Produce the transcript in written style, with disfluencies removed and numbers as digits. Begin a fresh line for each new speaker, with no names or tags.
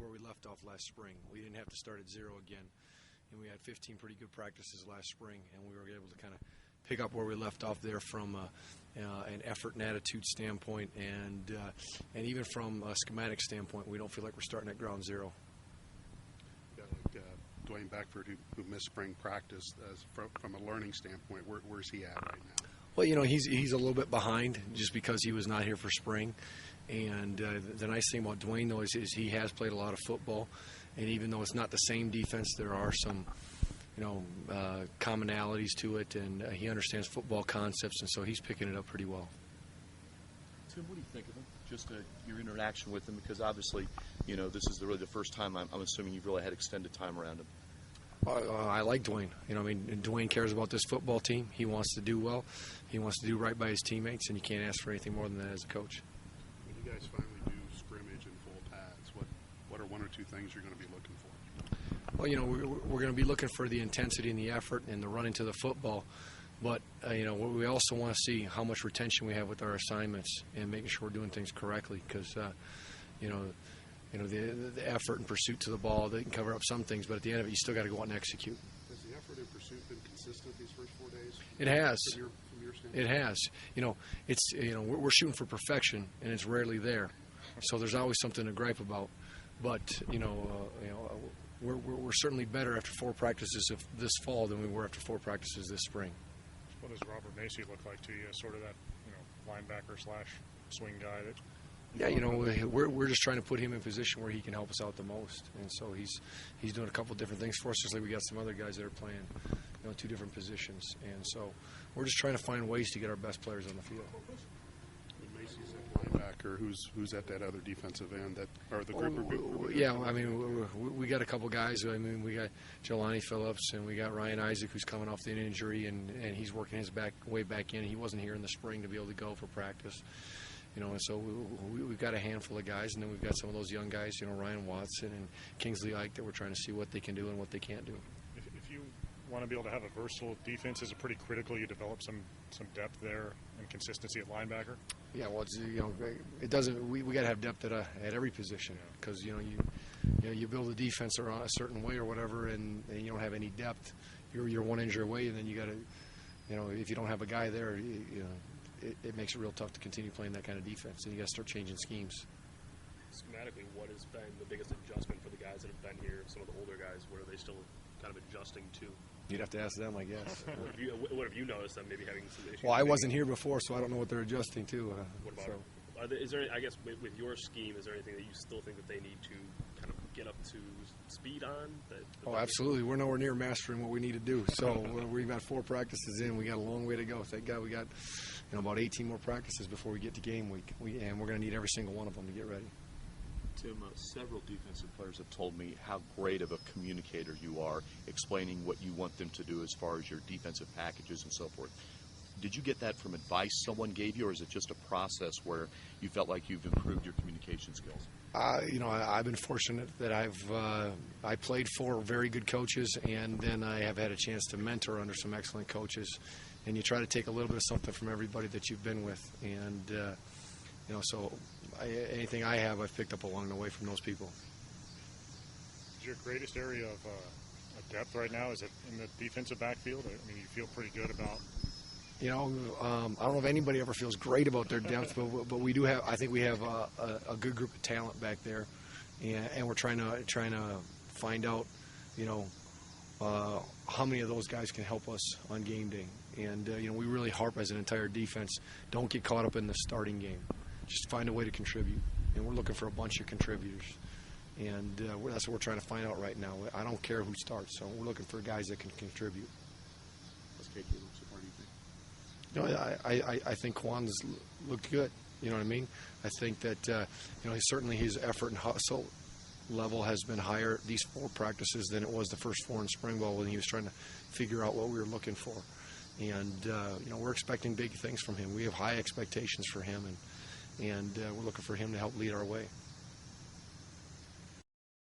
where we left off last spring. We didn't have to start at zero again, and we had 15 pretty good practices last spring, and we were able to kind of pick up where we left off there from an effort and attitude standpoint, and even from a schematic standpoint. We don't feel like we're starting at ground zero.
Yeah, like Dwayne Beckford, who missed spring practice, from a learning standpoint, where's he at right now?
Well, he's a little bit behind just because he was not here for spring. And the nice thing about Dwayne, though, is he has played a lot of football. And even though it's not the same defense, there are some, commonalities to it. And he understands football concepts, and so he's picking it up pretty well.
Tim, what do you think of him? Just your interaction with him, because obviously, this is really the first time I'm assuming you've really had extended time around him.
I like Dwayne. Dwayne cares about this football team. He wants to do well. He wants to do right by his teammates, and you can't ask for anything more than that as a coach.
When you guys finally do scrimmage and full pads, what are one or two things you're going to be looking for?
Well, we're going to be looking for the intensity and the effort and the running to the football. But, we also want to see how much retention we have with our assignments and making sure we're doing things correctly because, the effort and pursuit to the ball, they can cover up some things, but at the end of it, you still got to go out and execute.
Has the effort and pursuit been consistent these first 4 days?
It has.
From your standpoint?
It has. We're shooting for perfection, and it's rarely there. So there's always something to gripe about. But we're certainly better after 4 practices of this fall than we were after 4 practices this spring.
What does Robert Macy look like to you? Sort of that, linebacker / swing guy that.
Yeah, we're just trying to put him in a position where he can help us out the most, and so he's doing a couple of different things for us. Just like we got some other guys that are playing, 2 different positions, and so we're just trying to find ways to get our best players on the field.
When Macy's at linebacker, who's at that other defensive end or the group?
Yeah, we got a couple guys. We got Jelani Phillips and we got Ryan Isaac, who's coming off the injury, and he's working his way back in. He wasn't here in the spring to be able to go for practice. And so we've got a handful of guys, and then we've got some of those young guys, Ryan Watson and Kingsley Ike, that we're trying to see what they can do and what they can't do.
If you want to be able to have a versatile defense, is it pretty critical you develop some depth there and consistency at linebacker?
Yeah, well, it doesn't. We got to have depth at every position because you build a defense around a certain way or whatever, and you don't have any depth. You're one injury away, and then you got to, if you don't have a guy there, it makes it real tough to continue playing that kind of defense, and you got to start changing schemes.
Schematically, what has been the biggest adjustment for the guys that have been here, some of the older guys? What are they still kind of adjusting to?
You'd have to ask them, I guess.
What have you noticed them maybe having some issues?
Well, I wasn't here before, so I don't know what they're adjusting to.
What about is there? I guess with your scheme, is there anything that you still think that they need to kind of get up to speed on?
Absolutely. We're nowhere near mastering what we need to do. So we've got 4 practices in. We got a long way to go. Thank God we got about 18 more practices before we get to game week. And we're going to need every single one of them to get ready.
Tim, several defensive players have told me how great of a communicator you are, explaining what you want them to do as far as your defensive packages and so forth. Did you get that from advice someone gave you, or is it just a process where you felt like you've improved your communication skills?
I've been fortunate that I played for very good coaches, and then I have had a chance to mentor under some excellent coaches. And you try to take a little bit of something from everybody that you've been with, and so anything I have, I've picked up along the way from those people.
Is your greatest area of depth right now, is it in the defensive backfield? I mean, you feel pretty good about.
I don't know if anybody ever feels great about their depth, but we do have. I think we have a good group of talent back there, and we're trying to find out, how many of those guys can help us on game day. And we really harp as an entire defense. Don't get caught up in the starting game. Just find a way to contribute, and we're looking for a bunch of contributors. And that's what we're trying to find out right now. I don't care who starts, so we're looking for guys that can contribute.
What's KK looks so far, do you think?
I think Kwan's looked good. You know what I mean? I think that certainly his effort and hustle level has been higher these 4 practices than it was the first 4 in spring ball when he was trying to figure out what we were looking for. And we're expecting big things from him. We have high expectations for him, and we're looking for him to help lead our way.